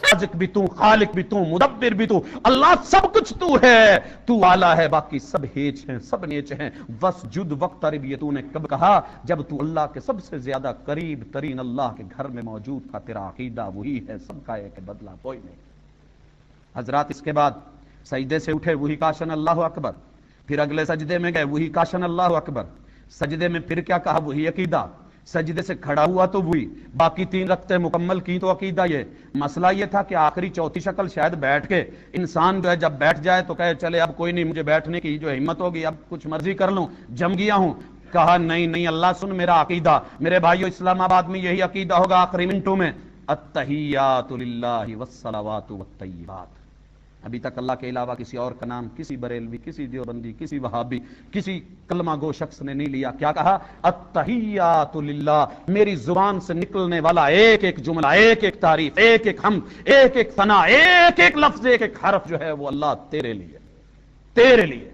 राज़िक भी तू, खालिक भी तू, मुदब्बिर भी तू, अल्लाह सब कुछ तू है, तू आला है, बाकी सब हेच हैं, सब नीच हैं। वस्जुद वक्तरिब, ये तूने कब कहा? जब तू अल्लाह के सबसे ज्यादा करीब तरीन अल्लाह के घर में मौजूद था। तेरा अकीदा वही है, सबका एक बदला कोई नहीं। हजरात इसके बाद सजदे से उठे, वही काशन अल्लाह अकबर, फिर अगले सजदे में गए, वही काशन अल्लाह अकबर, सजदे में फिर क्या कहा? वही अकीदा। सजदे से खड़ा हुआ तो वही, बाकी 3 रकते मुकम्मल की तो अकीदा। ये मसला ये था कि आखिरी चौथी शक्ल शायद बैठ के इंसान जो है जब बैठ जाए तो कहे चले अब कोई नहीं, मुझे बैठने की जो हिम्मत होगी, अब कुछ मर्जी कर लूं, जम गया हूं। कहा नहीं नहीं अल्लाह सुन मेरा अकीदा। मेरे भाइयों, इस्लामाबाद में यही अकीदा होगा आखिरी मिनटों में, अत्तहियातु लिल्लाहि वस्सलावातु वत्तय्यिबात। अभी तक अल्लाह के अलावा किसी और का नाम किसी बरेलवी, किसी देवबंदी, किसी वहाबी, किसी कलमा गो शख्स ने नहीं लिया। क्या कहा? अत्तहियातु लिल्लाह। मेरी जुबान से निकलने वाला एक एक जुमला, एक एक तारीफ, एक एक हम, एक एक सना, एक एक लफ्ज, एक एक हरफ जो है वो अल्लाह तेरे लिए, तेरे लिए।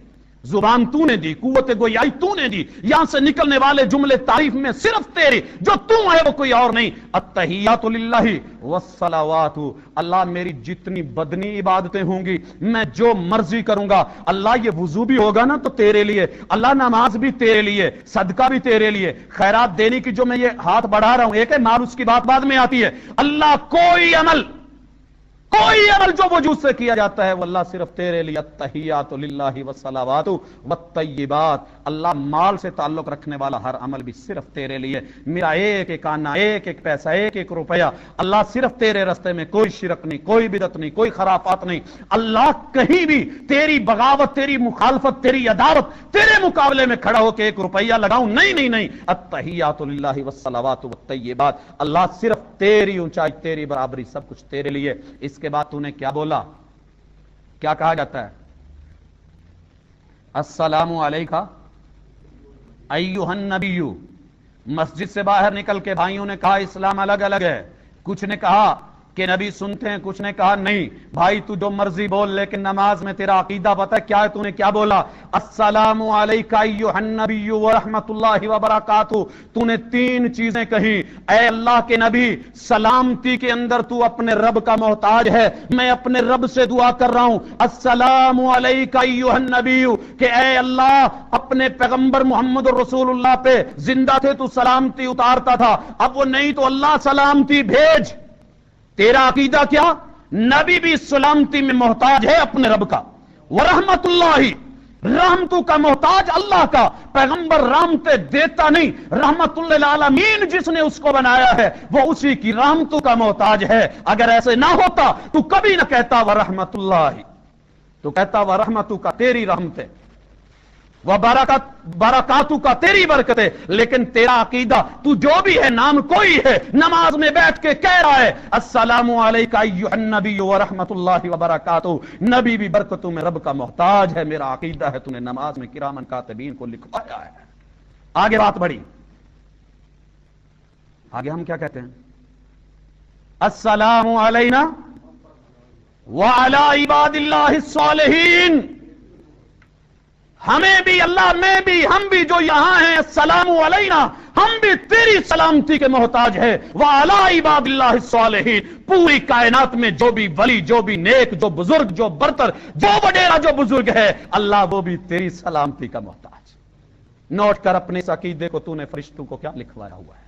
जुबान तूने दी, कुव्वत गोयाई तूने दी, यहां से निकलने वाले जुमले तारीफ में सिर्फ तेरी, जो तू है वो कोई और नहीं। अत्तहियातु लिल्लाहि वस्सलावातु। अल्लाह मेरी जितनी बदनी इबादतें होंगी, मैं जो मर्जी करूंगा, अल्लाह ये वुजू भी होगा ना तो तेरे लिए, अल्लाह नमाज भी तेरे लिए, सदका भी तेरे लिए, खैरात देने की जो मैं ये हाथ बढ़ा रहा हूं, एक है माल, उसकी बात बाद में आती है। अल्लाह कोई अमल जो वजूद से किया जाता है वो अल्लाह सिर्फ तेरे लिए। अत्तहियातु लिल्लाहि वस्सलावातु वत्तय्यिबात। अल्लाह माल से ताल्लुक रखने वाला हर अमल भी सिर्फ तेरे लिए। मेरा एक एक आना, एक एक पैसा, एक एक रुपया अल्लाह सिर्फ तेरे रास्ते में, कोई शिरक नहीं, कोई बिदत नहीं, कोई खराफात नहीं। अल्लाह कहीं भी तेरी बगावत, तेरी मुखालफत, तेरी अदावत, तेरे मुकाबले में खड़ा होकर 1 रुपया लगाऊं, नहीं नहीं नहीं। अत्तहियातु लिल्लाहि वस्सलावातु वत्तय्यिबात। अल्लाह सिर्फ तेरी ऊंचाई, तेरी बराबरी, सब कुछ तेरे लिए। इसके बाद तूने क्या बोला? क्या कहा जाता है? अस्सलामु अलैका अय्युहन नबिय्यु। मस्जिद से बाहर निकल के भाइयों ने कहा इस्लाम अलग अलग है। कुछ ने कहा कि नबी सुनते हैं, कुछ ने कहा नहीं भाई तू जो मर्जी बोल, लेकिन नमाज में तेरा अकीदा पता है क्या है? तूने क्या बोला? अस्सलामु अलैका अय्युहन नबिय्यु व रहमतुल्लाहि व बरकातहू। तूने 3 चीजें कही। ऐ अल्लाह के नबी, सलामती के अंदर तू अपने रब का मोहताज है, मैं अपने रब से दुआ कर रहा हूं। अस्सलामु अलैका अय्युहन नबिय्यु, कि ऐ अल्लाह अपने पैगंबर मोहम्मद रसूलुल्लाह पे जिंदा थे तू सलामती उतारता था, अब वो नहीं तो अल्लाह सलामती भेज। तेरा अकीदा क्या? नबी भी सलामती में मोहताज है अपने रब का। व रहमतुल्लाहि, रहमतों का मोहताज अल्लाह का। पैगंबर रहमतें देता नहीं, रहमतुल लिल आलमीन जिसने उसको बनाया है वो उसी की रहमतों का मोहताज है। अगर ऐसे ना होता तो कभी ना कहता व रहमतुल्लाहि, तो कहता व रहमतु का, तेरी रहमतें, वह बरकातु का, तेरी बरकतें। लेकिन तेरा अकीदा, तू जो भी है, नाम कोई है, नमाज में बैठ के कह रहा है अस्सलामु अलैका अय्युहन नबिय्यु व रहमतुल्लाहि व बरकातहू। नबी भी बरकतों में रब का मोहताज है, मेरा अकीदा है। तूने नमाज में किरामन कातिबीन को लिखवाया है। आगे बात बढ़ी, आगे हम क्या कहते हैं? अस्सलामु अलैना व अला इबादिल्लाहिस सालिहीन। हमें भी अल्लाह, मैं भी, हम भी जो यहां हैं, अस्सलामु अलैना, हम भी तेरी सलामती के मोहताज है। व अला इबादिल्लाहिस सालिहीन। पूरी कायनात में जो भी वली, जो भी नेक, जो बुजुर्ग, जो बरतर, जो वडेरा, जो बुजुर्ग है, अल्लाह वो भी तेरी सलामती का मोहताज। नोट कर अपने इस अकीदे को, तूने फरिश्तों को क्या लिखवाया हुआ है,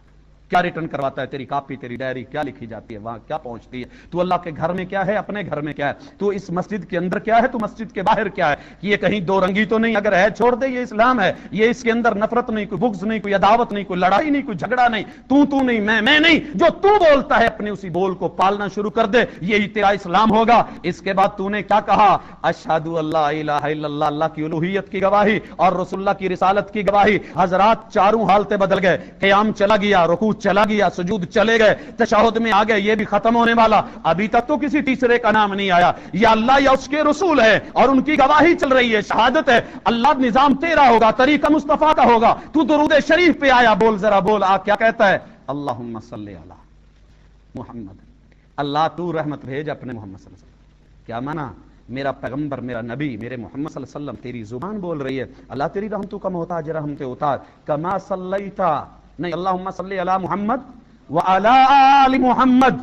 क्या रिटर्न करवाता है? तेरी कॉपी, तेरी डायरी क्या लिखी जाती है, वहां क्या पहुंचती है? तू अल्लाह के घर में क्या है, अपने घर में क्या है? तू इस मस्जिद के अंदर क्या है, तू मस्जिद के बाहर क्या है? ये कहीं दो रंगी तो नहीं? अगर है छोड़ दे, ये इस्लाम है। ये इसके अंदर नफरत नहीं, कोई बुग़्ज़ नहीं, कोई अदावत नहीं, कोई लड़ाई नहीं, कोई झगड़ा नहीं, तू नहीं, मैं नहीं। जो तू बोलता है अपने उसी बोल को पालना शुरू कर दे, यही तेरा इस्लाम होगा। इसके बाद तूने क्या कहा? अशहदु अल्ला इलाहा इल्लल्लाह, अल्लाह की उलूहियत की गवाही और रसूलुल्लाह की रिसालत की गवाही। हजरात चारों हालतें बदल गए। क़याम चला गया, रुकू चला गया, सुजूद चले गए, तशहुद में आ गए, ये भी खत्म होने वाला। अभी तक तो किसी तीसरे का नाम नहीं आया। या अल्लाह या उसके रसूल है और उनकी गवाही चल रही है, शहादत है। अल्लाह निजाम तेरा होगा, तरीका मुस्तफा का होगा। तू दुरूद शरीफ पे आया, बोल जरा बोल, आ क्या कहता है? अल्लाहुम्मा सल्ली अला मुहम्मद। अल्लाह तू रहमत भेज अपने मोहम्मद सल्लल्लाहु अलैहि वसल्लम। क्या माना? मेरा पैगंबर, मेरा नबी, मेरे मोहम्मद सल्लल्लाहु अलैहि वसल्लम, तेरी जुबान बोल रही है अल्लाह तेरी रहमतों का मोहताज, रहमतें उतार। कमा सल्लैता नहीं, अल्लाहुम्मा सल्ली अला मुहम्मद व अला आलि मुहम्मद।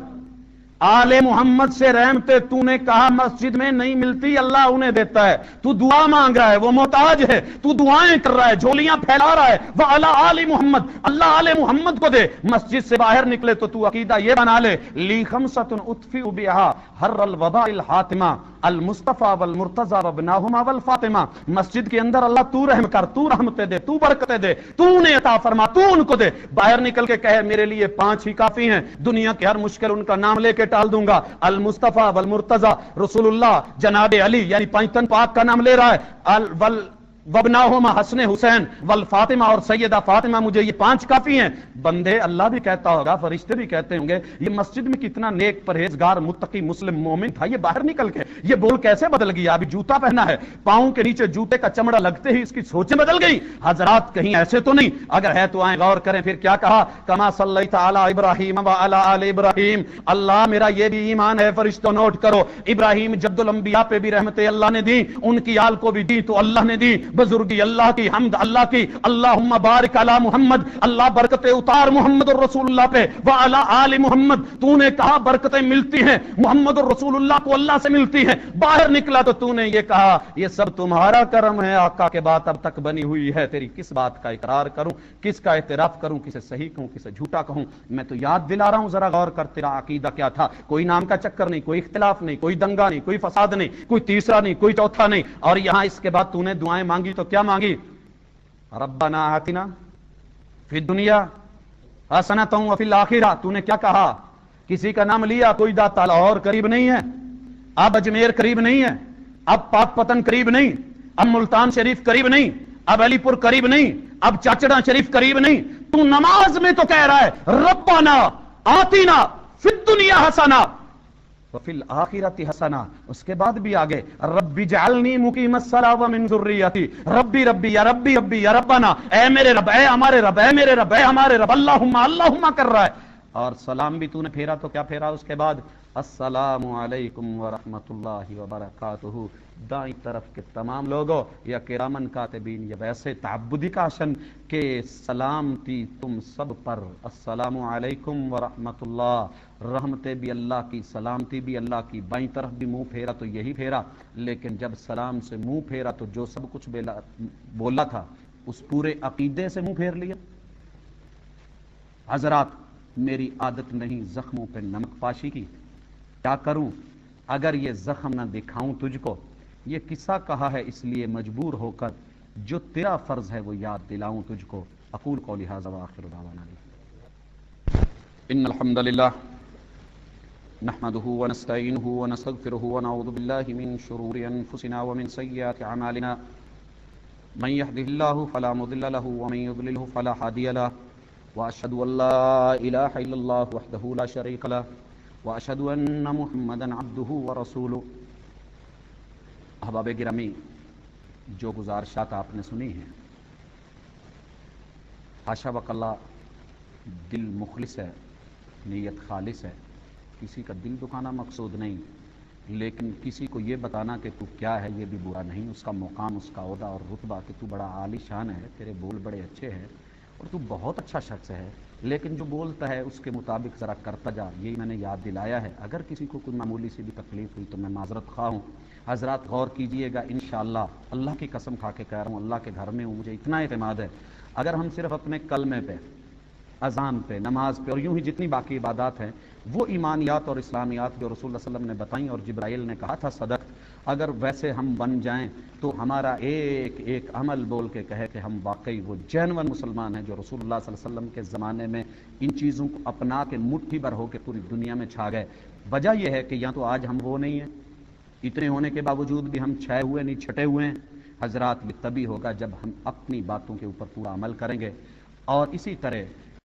आले मोहम्मद से रहमते तूने कहा मस्जिद में नहीं मिलती, अल्लाह उन्हें देता है। तू दुआ मांग रहा है, वो मोहताज है, तू दुआएं कर रहा है, झोलियां फैला रहा है। वह अला आले मोहम्मद, अल्लाह आले मोहम्मद को दे। मस्जिद से बाहर निकले तो तू अकीदा ये बना ले, ली खमसतुन उतफिउ बिहा हर्रल वबाइल हातिमा अल मुस्तफा वल मुर्तजा वबनाहुमा वल फातिमा। मस्जिद के अंदर अल्लाह तू रहम कर, तू रहमतें दे, तू बरकतें दे, तूने अता फरमा, तू उनको दे। बाहर निकल के कहे मेरे लिए 5 ही काफी हैं, दुनिया के हर मुश्किल उनका नाम लेके टाल दूंगा। अल मुस्तफा वल मुर्तजा, रसूलुल्लाह जनाबे अली यानी पैतन पाक का नाम ले रहा है। अल वल वबनाहुमा हसन हुसैन वल फातिमा, और सैयदा फातिमा, मुझे ये 5 काफी हैं। बंदे अल्लाह भी कहता होगा, फरिश्ते भी कहते होंगे, ये मस्जिद में कितना नेक परहेजगार मुत्तकी मुस्लिम मोमिन था, ये बाहर निकल के ये बोल कैसे बदल गया। अभी जूता पहना है, पांव के नीचे जूते का चमड़ा लगते ही इसकी सोचें बदल गई। हजरात कहीं ऐसे तो नहीं, अगर है तो आए गौर करें। फिर क्या कहा, कमा सल्लैता अला इब्राहीम व अला आले इब्राहीम। अल्लाह मेरा ये भी ईमान है, फरिश्तों नोट करो, इब्राहीम जद्दुल अंबिया पे भी रहमतें अल्लाह ने दी, उनकी आल को भी दी तो अल्लाह ने दी। बुजुर्गी अल्लाह की, हमद अल्लाह की। अल्लाहुम्मा बारिक अला मुहम्मद, अल्लाह बरकतें उतार मोहम्मद और रसूलुल्लाह पे। व अला आले मुहम्मद, तूने कहा बरकतें मिलती हैं मोहम्मद और रसूलुल्लाह को, अल्लाह से मिलती हैं। बाहर निकला तो तूने ये कहा ये सब तुम्हारा करम है, आका के बात अब तक बनी हुई है। तेरी किस बात का इकरार करूं, किसका इतराफ करूं, किसे सही कहूं, किसे झूठा कहूं। मैं तो याद दिला रहा हूं, जरा गौर कर, तेरा अकीदा क्या था। कोई नाम का चक्कर नहीं, कोई इख्तिलाफ नहीं, कोई दंगा नहीं, कोई फसाद नहीं, कोई तीसरा नहीं, कोई चौथा नहीं। और यहां इसके बाद तूने दुआएं मांगी तो क्या मांगी, रब्बना आतिना फिद दुनिया हसनतन व फिल आखिरा। तूने क्या कहा, किसी का नाम लिया, कोई दाता लाहौर करीब नहीं है, अब अजमेर करीब नहीं है, अब पाकपतन करीब नहीं, अब मुल्तान शरीफ करीब नहीं, अब अलीपुर करीब नहीं, अब चाचड़ा शरीफ करीब नहीं। तू नमाज में तो कह रहा है रब्बना आतिना फिद दुनिया हसना फिल आखिरती हसना। उसके बाद भी आगे रब्बी जअलनी मुकीमस्सला व मिन ज़ुर्रियती, रब्बी रब्बी या रब्बी रब्बी या रब्बना, ऐ मेरे रब, ऐ हमारे रब, ऐ मेरे रब, ऐ हमारे रब, अल्लाहुम्मा अल्लाहुम्मा कर रहा है। और सलाम भी तूने फेरा तो क्या फेरा उसके बाद, अस्सलामु अलैकुम व रहमतुल्लाहि व बरकातुहू। दाईं तरफ के तमाम लोगों या किरामन कातिबीन या वैसे ताब्बुदी काशन के सलामती तुम सब पर, अस्सलामु अलैकुम व रहमतुल्लाह, रहमतें भी अल्लाह की, सलामती भी अल्लाह की। बाईं तरफ भी मुंह फेरा तो यही फेरा, लेकिन जब सलाम से मुंह फेरा तो जो सब कुछ बोला था उस पूरे अकीदे से मुंह फेर लिया। हजरात, मेरी आदत नहीं जख्मों पे नमक पाशी की, क्या करूं अगर ये जख्म न दिखाऊं तुझको। ये किस्सा कहा है इसलिए मजबूर होकर, जो तेरा फर्ज है वो याद दिलाऊं तुझको। अकूल कौली हाज़ा व आखिरु दावाना इन्नल हम्दुलिल्लाह नहमदुहु व नस्तईनुहु व नस्तगफिरुहु व नऊज़ु बिल्लाहि मिन शुरूरि अनफुसिना व मिन सय्यिआति अमालिना मन यहदिहिल्लाहु फला मुदिल्ल लहु व मन युद्लिलहु फला हादिय लहु व अशहदु अल्ला इलाहा इल्लल्लाह वहदहु ला शरीक लहु व अशहदु अन्ना मुहम्मदन अब्दुहु व रसूलुहु। अहबाब गिरामी, जो गुज़ारिशात आपने सुनी हैं, हाशा वकल्ला दिल मुखलिस है, नीयत खालिस है, किसी का दिल दुखाना मकसूद नहीं, लेकिन किसी को ये बताना कि तू क्या है ये भी बुरा नहीं। उसका मुकाम, उसका ओहदा और रुतबा कि तू बड़ा आली शान है, तेरे बोल बड़े अच्छे हैं और तू बहुत अच्छा शख्स है, लेकिन जो बोलता है उसके मुताबिक ज़रा करता जा, यही मैंने याद दिलाया है। अगर किसी को कोई मामूली सी भी तकलीफ हुई तो मैं माजरत खा हूँ। हजरात गौर कीजिएगा, इंशाअल्लाह, अल्लाह की कसम खा के कह रहा हूँ, अल्लाह के घर में हूँ, मुझे इतना एतमाद है, अगर हम सिर्फ अपने कलमे पे, अजान पे, नमाज पे और यूं ही जितनी बाकी इबादत हैं, वो ईमानियात और इस्लामियात जो रसूलुल्लाह सल्लल्लाहु अलैहि वसल्लम ने बताई और जिब्राइल ने कहा था सदक, अगर वैसे हम बन जाएं तो हमारा एक एक अमल बोल के कहे कि हम वाकई वो जेन्युइन मुसलमान हैं जो रसूलुल्लाह सल्लल्लाहु अलैहि वसल्लम के ज़माने में इन चीज़ों को अपना के मुट्ठी भर होकर पूरी दुनिया में छा गए। वजह यह है कि या तो आज हम वो नहीं हैं, इतने होने के बावजूद भी हम छाए हुए नहीं, छटे हुए हैं। हजरात, भी तभी होगा जब हम अपनी बातों के ऊपर पूरा अमल करेंगे। और इसी तरह